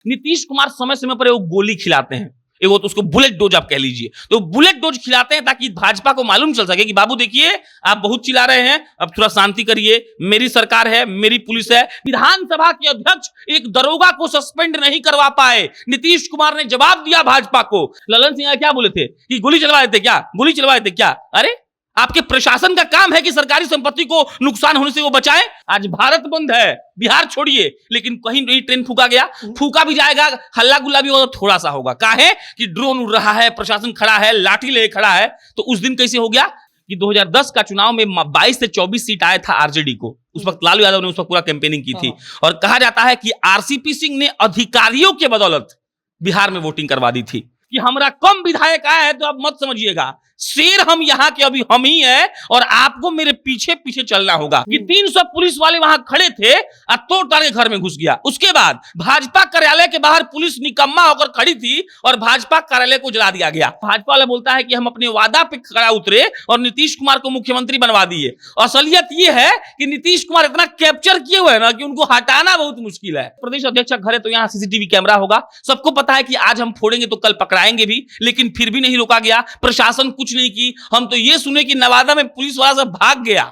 नीतीश कुमार समय समय पर वो गोली खिलाते हैं, एगो तो उसको बुलेट डोज आप कह लीजिए, तो बुलेट डोज खिलाते हैं ताकि भाजपा को मालूम चल सके कि बाबू देखिए आप बहुत चिल्ला रहे हैं, अब थोड़ा शांति करिए, मेरी सरकार है, मेरी पुलिस है। विधानसभा के अध्यक्ष एक दरोगा को सस्पेंड नहीं करवा पाए, नीतीश कुमार ने जवाब दिया भाजपा को। ललन सिंह क्या बोले थे कि गोली चलवा देते क्या, गोली चलवा देते क्या? अरे आपके प्रशासन का काम है कि सरकारी संपत्ति को नुकसान होने से वो बचाएं। आज भारत बंद है, बिहार छोड़िए, लेकिन कहीं नहीं ट्रेन फूका गया, फूका भी जाएगा, हल्ला गुल्ला भी होगा तो थोड़ा सा होगा। कहा है कि ड्रोन उड़ रहा है, प्रशासन खड़ा है, लाठी ले खड़ा है। तो उस दिन कैसे हो गया कि 2010 का चुनाव में 22 से 24 सीट आया था आरजेडी को, उस वक्त लालू यादव ने उस वक्त पूरा कैंपेनिंग की थी, और कहा जाता है कि आरसीपी सिंह ने अधिकारियों के बदौलत बिहार में वोटिंग करवा दी थी कि हमारा कम विधायक आया है तो आप मत समझिएगा, शेर हम यहाँ के अभी हम ही है और आपको मेरे पीछे पीछे चलना होगा। कि 300 पुलिस वाले वहां खड़े थे और तोड़ ताड़ के घर में घुस गया। उसके बाद भाजपा कार्यालय के बाहर पुलिस निकम्मा होकर खड़ी थी और भाजपा कार्यालय को जला दिया गया। भाजपा वाला बोलता है कि हम अपने वादा पे खड़ा उतरे और नीतीश कुमार को मुख्यमंत्री बनवा दिए। असलियत ये है कि नीतीश कुमार इतना कैप्चर किए हुए हैं ना कि उनको हटाना बहुत मुश्किल है। प्रदेश अध्यक्ष घर है तो यहाँ सीसीटीवी कैमरा होगा, सबको पता है कि आज हम फोड़ेंगे तो कल पकड़ाएंगे भी, लेकिन फिर भी नहीं रोका गया। प्रशासन कुछ नहीं की। हम तो ये सुने कि नवादा में पुलिस वाला सब भाग गया,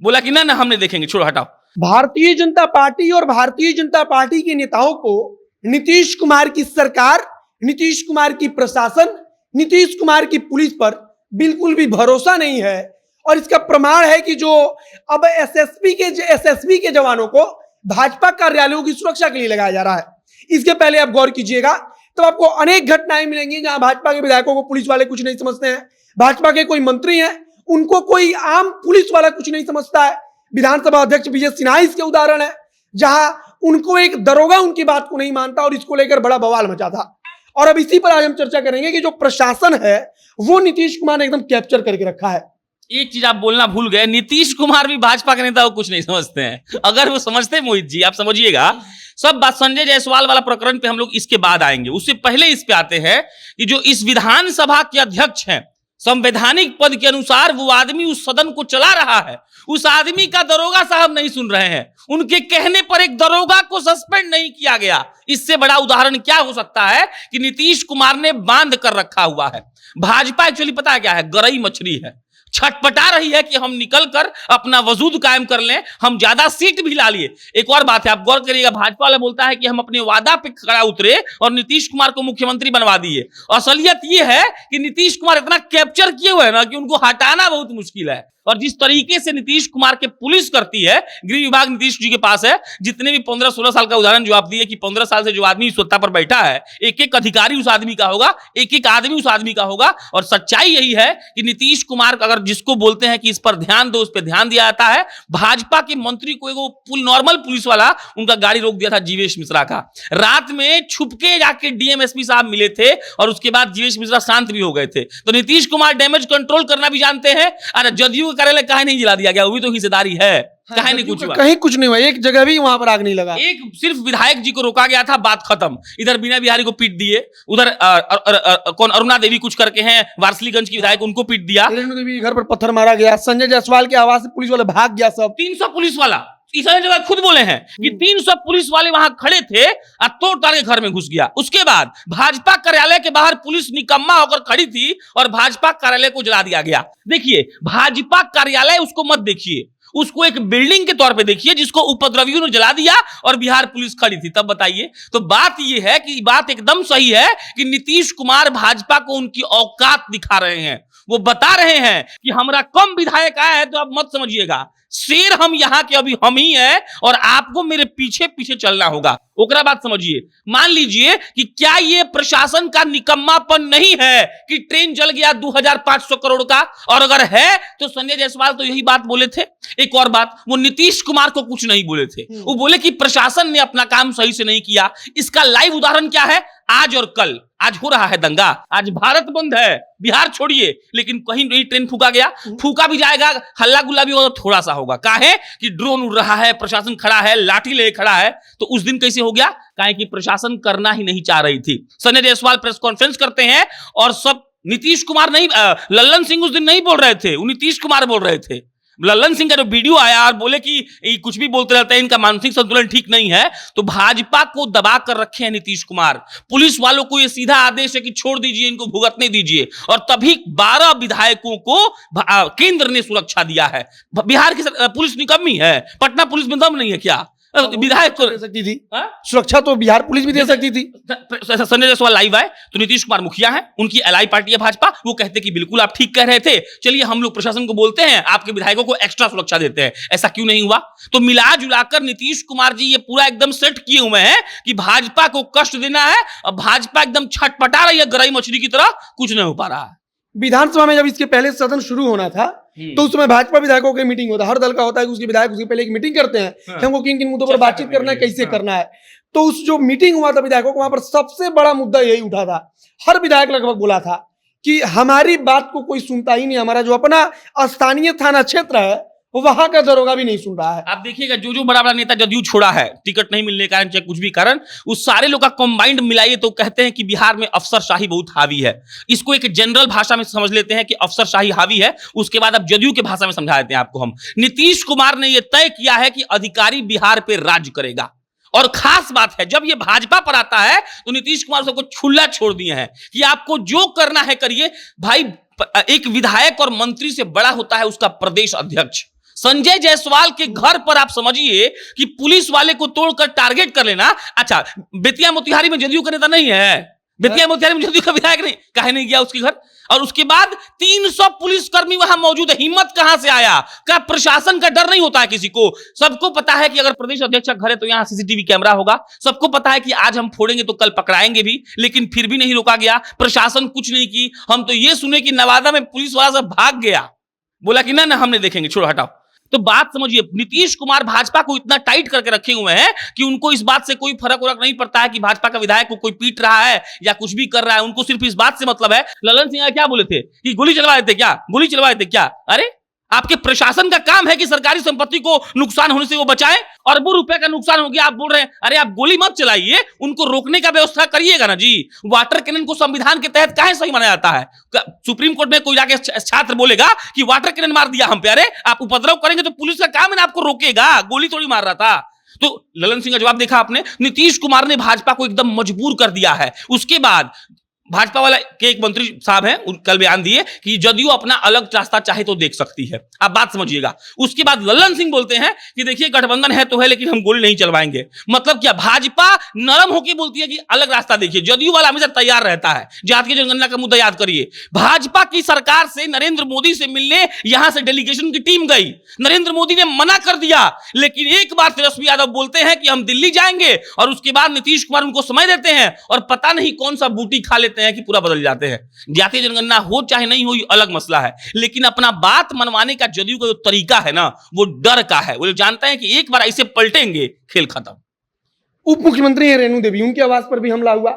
बोला कि ना हमने देखेंगे, छोड़ो हटाओ। भारतीय जनता पार्टी और भारतीय जनता पार्टी के नेताओं को नीतीश कुमार की सरकार, नीतीश कुमार की प्रशासन, नीतीश कुमार की पुलिस पर बिल्कुल भी भरोसा नहीं है। और इसका प्रमाण है कि जो अब एसएसबी के जवानों को भाजपा कार्यालयों की सुरक्षा के लिए लगाया जा रहा है। इसके पहले आप गौर कीजिएगा तो आपको अनेक घटनाएं मिलेंगी जहां भाजपा के विधायकों को पुलिस वाले कुछ नहीं समझते हैं। भाजपा के कोई मंत्री हैं, उनको कोई आम पुलिस वाला कुछ नहीं समझता है। विधानसभा अध्यक्ष विजय सिन्हा इसके उदाहरण है, जहां उनको एक दरोगा उनकी बात को नहीं मानता और इसको लेकर बड़ा बवाल मचा था। और अब इसी पर आज हम चर्चा करेंगे कि जो प्रशासन है वो नीतीश कुमार ने एकदम कैप्चर करके रखा है। एक चीज आप बोलना भूल गए, नीतीश कुमार भी भाजपा के नेता को कुछ नहीं समझते हैं। अगर वो समझते मोहित जी, आप समझिएगा सब बात। संजय जायसवाल वाला प्रकरण पे हम लोग इसके बाद आएंगे, उससे पहले इस पे आते हैं कि जो इस विधानसभा के अध्यक्ष हैं, संवैधानिक पद के अनुसार वो आदमी उस सदन को चला रहा है, उस आदमी का दरोगा साहब नहीं सुन रहे हैं, उनके कहने पर एक दरोगा को सस्पेंड नहीं किया गया। इससे बड़ा उदाहरण क्या हो सकता है कि नीतीश कुमार ने बांध कर रखा हुआ है। भाजपा एक्चुअली पता है क्या है, गरई मछली है, छटपटा रही है कि हम निकल कर अपना वजूद कायम कर लें, हम ज्यादा सीट भी ला लिए। एक और बात है, आप गौर करिएगा, भाजपा वाला बोलता है कि हम अपने वादा पे खड़ा उतरे और नीतीश कुमार को मुख्यमंत्री बनवा दिए। असलियत ये है कि नीतीश कुमार इतना कैप्चर किए हुए हैं ना कि उनको हटाना बहुत मुश्किल है। और जिस तरीके से नीतीश कुमार के पुलिस करती है, गृह विभाग नीतीश जी के पास है, जितने भी 15-16 साल का उदाहरण जो आप दिए कि 15 साल से जो आदमी सत्ता पर बैठा है, एक एक अधिकारी उस आदमी का होगा, एक एक आदमी उस आदमी का होगा। और सच्चाई यही है कि नीतीश कुमार अगर जिसको बोलते हैं कि इस पर ध्यान दो, उस पर ध्यान दिया जाता है। भाजपा के मंत्री को एक नॉर्मल पुलिस वाला उनका गाड़ी रोक दिया था, जीवेश मिश्रा का। रात में छुपके जाके डीएमएसपी साहब मिले थे और उसके बाद जीवेश मिश्रा शांत भी हो गए थे। तो नीतीश कुमार डैमेज कंट्रोल करना भी जानते हैं। अरे जदयू कार्यालय काहे नहीं जला दिया गया, वो भी तो हिस्सेदारी है। हाँ, काहे नहीं कुछ हुआ, कहीं कुछ नहीं हुआ, एक जगह भी वहां पर आग नहीं लगा। एक सिर्फ विधायक जी को रोका गया था, बात खत्म। इधर बीना बिहारी को पीट दिए, उधर कौन अरुणा देवी कुछ करके हैं वारसलीगंज की विधायक, उनको पीट दिया। रेणु देवी घर पर पत्थर मारा गया। संजय जायसवाल के आवास से पुलिस वाले भाग गया। सब 300 पुलिस वाला, जगह खुद बोले हैं कि 300 पुलिस वाले वहां खड़े थे और तोड़ ताड़ के घर में घुस गया। उसके बाद भाजपा कार्यालय के बाहर पुलिस निकम्मा होकर खड़ी थी और भाजपा कार्यालय को जला दिया गया। देखिए, भाजपा कार्यालय उसको मत देखिए, उसको एक बिल्डिंग के तौर पे देखिए जिसको उपद्रवियों ने जला दिया और बिहार पुलिस खड़ी थी। तब बताइए, तो बात यह है कि बात एकदम सही है कि नीतीश कुमार भाजपा को उनकी औकात दिखा रहे हैं। वो बता रहे हैं कि हमारा कम विधायक आया है तो आप मत समझिएगा, शेर हम यहाँ के अभी हम ही है और आपको मेरे पीछे पीछे चलना होगा। ओकरा बात समझिए। मान लीजिए कि क्या ये प्रशासन का निकम्मापन नहीं है कि ट्रेन जल गया 2500 करोड़ का, और अगर है तो संजय जायसवाल तो यही बात बोले थे। एक और बात, वो नीतीश कुमार को कुछ नहीं बोले थे, वो बोले कि प्रशासन ने अपना काम सही से नहीं किया। इसका लाइव उदाहरण क्या है, आज और कल। आज हो रहा है दंगा, आज भारत बंद है, बिहार छोड़िए, लेकिन कहीं नहीं ट्रेन फूका गया, फूका भी जाएगा, हल्ला गुल्ला भी होगा तो थोड़ा सा होगा। कहा है कि ड्रोन उड़ रहा है, प्रशासन खड़ा है, लाठी ले खड़ा है। तो उस दिन कैसे हो गया, कहा कि प्रशासन करना ही नहीं चाह रही थी। संजय जायसवाल प्रेस कॉन्फ्रेंस करते हैं और सब नीतीश कुमार नहीं, लल्लन सिंह उस दिन नहीं बोल रहे थे, वो नीतीश कुमार बोल रहे थे। ललन सिंह का जो वीडियो आया और बोले कि ये कुछ भी बोलते रहते हैं, इनका मानसिक संतुलन ठीक नहीं है, तो भाजपा को दबा कर रखे हैं नीतीश कुमार। पुलिस वालों को ये सीधा आदेश है कि छोड़ दीजिए, इनको भुगतने दीजिए, और तभी 12 विधायकों को केंद्र ने सुरक्षा दिया है। बिहार की पुलिस निकम्मी है, पटना पुलिस में दम नहीं है क्या? विधायक को दे सकती थी सुरक्षा, तो बिहार पुलिस भी दे सकती थी। संजय जायसवाल लाइव आए तो नीतीश कुमार मुखिया हैं, उनकी एलआई पार्टी है भाजपा, वो कहते कि बिल्कुल आप ठीक कह रहे थे, चलिए हम लोग प्रशासन को बोलते हैं आपके विधायकों को एक्स्ट्रा सुरक्षा देते हैं। ऐसा क्यों नहीं हुआ? तो मिला जुलाकर नीतीश कुमार जी ये पूरा एकदम सेट किए हुए हैं कि भाजपा को कष्ट देना है, और भाजपा एकदम छटपटा रही है गरई मछली की तरह, कुछ नहीं हो पा रहा है। विधानसभा में जब इसके पहले सदन शुरू होना था तो उस समय भाजपा विधायकों की मीटिंग होता है, हर दल का होता है कि उसके विधायक उसके पहले एक मीटिंग करते हैं कि हमको किन किन मुद्दों पर बातचीत करना है, कैसे करना है। तो उस जो मीटिंग हुआ था विधायकों को, वहां पर सबसे बड़ा मुद्दा यही उठा था। हर विधायक लगभग बोला था कि हमारी बात को कोई सुनता ही नहीं, हमारा जो अपना स्थानीय थाना क्षेत्र है वहां का दरोगा भी नहीं सुन रहा है। आप देखिएगा जो जो बड़ा बड़ा नेता जदयू छोड़ा है, टिकट नहीं मिलने के कारण चाहे कुछ भी कारण, उस सारे लोग का कंबाइंड मिलाइए तो कहते हैं कि बिहार में अफसरशाही बहुत हावी है। इसको एक जनरल भाषा में समझ लेते हैं कि अफसरशाही हावी है, उसके बाद अब जदयू के भाषा में समझा देते हैं आपको हम। नीतीश कुमार ने यह तय किया है कि अधिकारी बिहार पे राज करेगा, और खास बात है जब ये भाजपा पर आता है तो नीतीश कुमार सबको खुला छोड़ दिए हैं कि आपको जो करना है करिए। भाई, एक विधायक और मंत्री से बड़ा होता है उसका प्रदेश अध्यक्ष। संजय जायसवाल के घर पर आप समझिए कि पुलिस वाले को तोड़कर टारगेट कर लेना। अच्छा, बेतिया मोतिहारी में जदयू का नेता नहीं है, बेतिया मोतिहारी में जदयू का विधायक नहीं, काहे नहीं गया उसके घर? और उसके बाद 300 पुलिसकर्मी वहां मौजूद है। हिम्मत कहां से आया? क्या प्रशासन का डर नहीं होता है किसी को? सबको पता है कि अगर प्रदेश अध्यक्ष का घर है तो यहां सीसीटीवी कैमरा होगा, सबको पता है कि आज हम फोड़ेंगे तो कल पकड़ाएंगे भी, लेकिन फिर भी नहीं रोका गया, प्रशासन कुछ नहीं की। हम तो ये सुने कि नवादा में पुलिस वाला सब भाग गया, बोला कि ना हमने देखेंगे, छोड़ो हटाओ। तो बात समझिए, नीतीश कुमार भाजपा को इतना टाइट करके रखे हुए हैं कि उनको इस बात से कोई फर्क नहीं पड़ता है कि भाजपा का विधायक को कोई पीट रहा है या कुछ भी कर रहा है। उनको सिर्फ इस बात से मतलब है। ललन सिंह क्या बोले थे कि गोली चलवा देते क्या, गोली चलवा देते क्या? अरे, आपके प्रशासन का काम है कि सरकारी संपत्ति को नुकसान होने से वो बचाएं। अरबों रुपए का नुकसान हो गया, आप बोल रहे हैं अरे आप गोली मत चलाइए, उनको रोकने का व्यवस्था करिएगा ना जी। वाटर कैनन को संविधान के तहत काहे सही माना जाता है? सुप्रीम कोर्ट में कोई जाके छात्र बोलेगा कि वाटर कैनन मार दिया हम पे, अरे आप उपद्रव करेंगे तो पुलिस का काम है ना आपको रोकेगा, गोली थोड़ी मार रहा था। तो ललन सिंह का जवाब देखा आपने, नीतीश कुमार ने भाजपा को एकदम मजबूर कर दिया है। उसके बाद भाजपा वाला के एक मंत्री साहब हैं, कल बयान दिए कि जदयू अपना अलग रास्ता चाहे तो देख सकती है। आप बात समझिएगा। उसके बाद ललन सिंह बोलते हैं कि देखिए गठबंधन है तो है, लेकिन हम गोली नहीं चलवाएंगे। मतलब क्या? भाजपा नरम होकर बोलती है कि अलग रास्ता देखिए, जदयू वाला हमेशा तैयार रहता है। जातीय जनगणना का मुद्दा याद करिए, भाजपा की सरकार से नरेंद्र मोदी से मिलने यहां से डेलीगेशन की टीम गई, नरेंद्र मोदी ने मना कर दिया, लेकिन एक बार तेजस्वी यादव बोलते हैं कि हम दिल्ली जाएंगे, और उसके बाद नीतीश कुमार उनको समय देते हैं और पता नहीं कौन सा बूटी खा लेते हैं कि पूरा बदल जाते हैं। जातीय जनगणना हो चाहे नहीं हो ये अलग मसला है, लेकिन अपना बात मनवाने का जदयू का जो तरीका है ना, वो डर का है। वो जानते हैं कि एक बार ऐसे पलटेंगे, खेल खत्म। उप मुख्यमंत्री है रेणु देवी, उनके आवास पर भी हमला हुआ।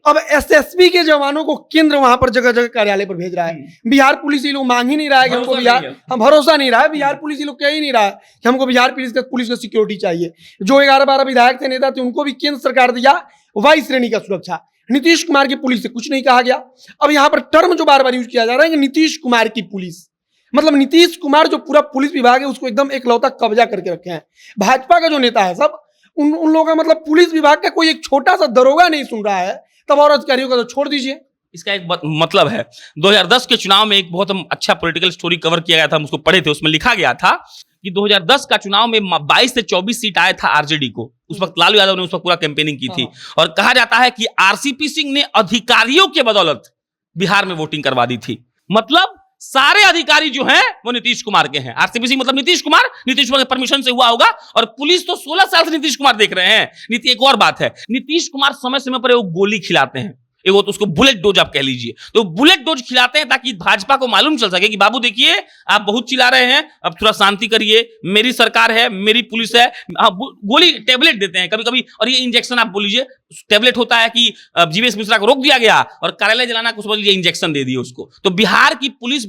अब एसएसबी के जवानों को केंद्र वहां पर जगह जगह कार्यालय पर भेज रहा है। बिहार पुलिस ये लोग मांग ही नहीं रहा है कि हमको बिहार, हम भरोसा नहीं रहा है, बिहार पुलिस ये लोग कह ही नहीं रहा है कि हमको बिहार पुलिस का सिक्योरिटी चाहिए। जो 11-12 विधायक थे, नेता थे, उनको भी केंद्र सरकार दिया वाई श्रेणी का सुरक्षा। नीतीश कुमार की पुलिस से कुछ नहीं कहा गया। अब यहाँ पर टर्म जो बार बार यूज किया जा रहा है कि नीतीश कुमार की पुलिस, मतलब नीतीश कुमार जो पूरा पुलिस विभाग है उसको एकदम एकलौता कब्जा करके रखे हैं। भाजपा का जो नेता है सब उन लोगों का, मतलब पुलिस विभाग का कोई एक छोटा सा दरोगा नहीं सुन रहा है, तब और अधिकारियों का तो छोड़ दीजिए। इसका एक मतलब है, 2010 के चुनाव में एक बहुत अच्छा पॉलिटिकल स्टोरी कवर किया गया था, हम उसको पढ़े थे। उसमें लिखा गया था कि 2010 का चुनाव में 22 से 24 सीट आया था आरजेडी को। उस वक्त लालू यादव ने उस वक्त पूरा कैंपेनिंग की थी, और कहा जाता है कि आरसीपी सिंह ने अधिकारियों के बदौलत बिहार में वोटिंग करवा दी थी। मतलब सारे अधिकारी जो हैं वो नीतीश कुमार के हैं। आरसीपी सिंह मतलब नीतीश कुमार के परमिशन से हुआ होगा, और पुलिस तो 16 साल से नीतीश कुमार देख रहे हैं। एक और बात है, नीतीश कुमार समय समय पर वो गोली खिलाते हैं, वो तो उसको बुलेट डोज आप कह लीजिए, तो बुलेट डोज खिलाते हैं ताकि भाजपा को मालूम चल सके कि बाबू देखिए आप बहुत चिल्ला रहे हैं, अब थोड़ा शांति करिए, मेरी सरकार है, मेरी पुलिस है। गोली टेबलेट देते हैं कभी कभी, और ये इंजेक्शन आप बोल लीजिए टेबलेट होता है कि जीवेश मिश्रा को रोक दिया गया और कार्यालय जलाना को समझ लीजिए इंजेक्शन दे दिए उसको। तो बिहार की पुलिस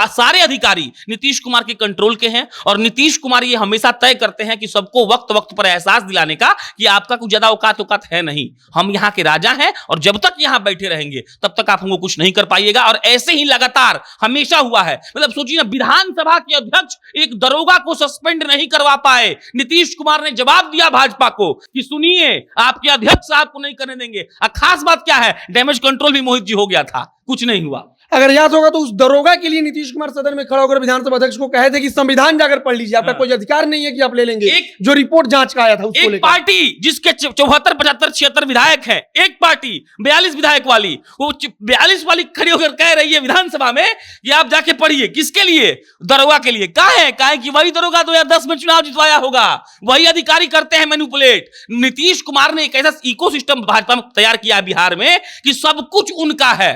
सारे अधिकारी नीतीश कुमार के कंट्रोल के हैं, और नीतीश कुमार ये हमेशा तय करते हैं कि सबको वक्त वक्त पर एहसास दिलाने का कि आपका कुछ ज्यादा औकात है नहीं, हम यहाँ के राजा हैं और और जब तक यहां बैठे रहेंगे तब तक आप हमको कुछ नहीं कर पाइएगा। और ऐसे ही लगातार हमेशा हुआ है। मतलब सोचिए ना, विधानसभा के अध्यक्ष एक दरोगा को सस्पेंड नहीं करवा पाए। नीतीश कुमार ने जवाब दिया भाजपा को कि सुनिए, आपके अध्यक्ष साहब को नहीं करने देंगे। खास बात क्या है, डैमेज कंट्रोल भी मोहित जी हो गया था, कुछ नहीं हुआ। अगर याद होगा तो उस दरोगा के लिए नीतीश कुमार सदन में खड़ा होकर विधानसभा अध्यक्ष को कहे थे कि संविधान जाकर पढ़ लीजिए, आपका कोई अधिकार नहीं है कि आप ले लेंगे। जो रिपोर्ट जांच का आया था उसको एक लेकर पार्टी जिसके 74, 75, 76 विधायक हैं, एक पार्टी 42 विधायक वाली, वो 42 वाली खड़ी होकर कह रही है विधानसभा में कि आप जाके पढ़िए। किसके लिए? दरोगा के लिए। काहे कि वही दरोगा 2010 में चुनाव जितवाया होगा, वही अधिकारी करते हैं मैनिपुलेट। नीतीश कुमार ने एक ऐसा इकोसिस्टम भाजपा में तैयार किया है बिहार में कि सब कुछ उनका है।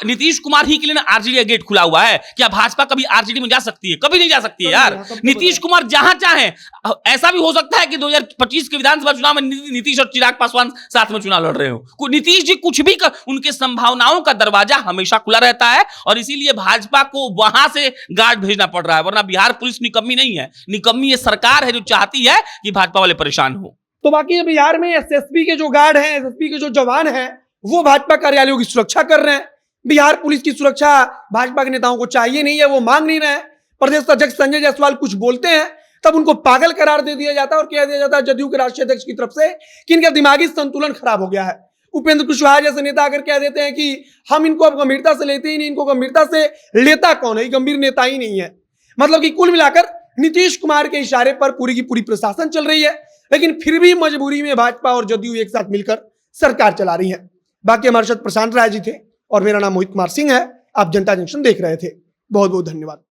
नीतीश कुमार ही के लिए ना आरजेडी का गेट खुला हुआ है। क्या भाजपा कभी आरजेडी में जा सकती है? कभी नहीं जा सकती है यार। नीतीश कुमार जहां चाहे, ऐसा भी हो सकता है कि 2025 के विधानसभा चुनाव में नीतीश और चिराग पासवान साथ में चुनाव लड़ रहे हो। नीतीश जी कुछ भी उनके संभावनाओं का दरवाजा हमेशा खुला रहता है और इसीलिए भाजपा को वहां से गार्ड भेजना पड़ रहा है। वरना बिहार पुलिस निकम्मी नहीं है, निकम्मी ये सरकार है जो चाहती है कि भाजपा वाले परेशान हो। तो बाकी बिहार में एसएसपी के जो गार्ड हैं, एसएसपी के जो जवान हैं, वो भाजपा कार्यालयों की सुरक्षा कर रहे हैं। बिहार पुलिस की सुरक्षा भाजपा के नेताओं को चाहिए नहीं है, वो मांग नहीं रहे हैं। प्रदेश अध्यक्ष संजय जायसवाल कुछ बोलते हैं तब उनको पागल करार दे दिया जाता है और कह दिया जाता है जदयू के राष्ट्रीय अध्यक्ष की तरफ से कि इनका दिमागी संतुलन खराब हो गया है। उपेंद्र कुशवाहा जैसे नेता अगर कह देते हैं कि हम इनको अब गंभीरता से लेते ही नहीं, इनको गंभीरता से लेता कौन है, गंभीर नेता ही नहीं है। मतलब कि कुल मिलाकर नीतीश कुमार के इशारे पर पूरी की पूरी प्रशासन चल रही है, लेकिन फिर भी मजबूरी में भाजपा और जदयू एक साथ मिलकर सरकार चला रही है। बाकी हमारे साथ प्रशांत राय जी थे और मेरा नाम मोहित कुमार सिंह है। आप जनता जंक्शन देख रहे थे। बहुत बहुत धन्यवाद।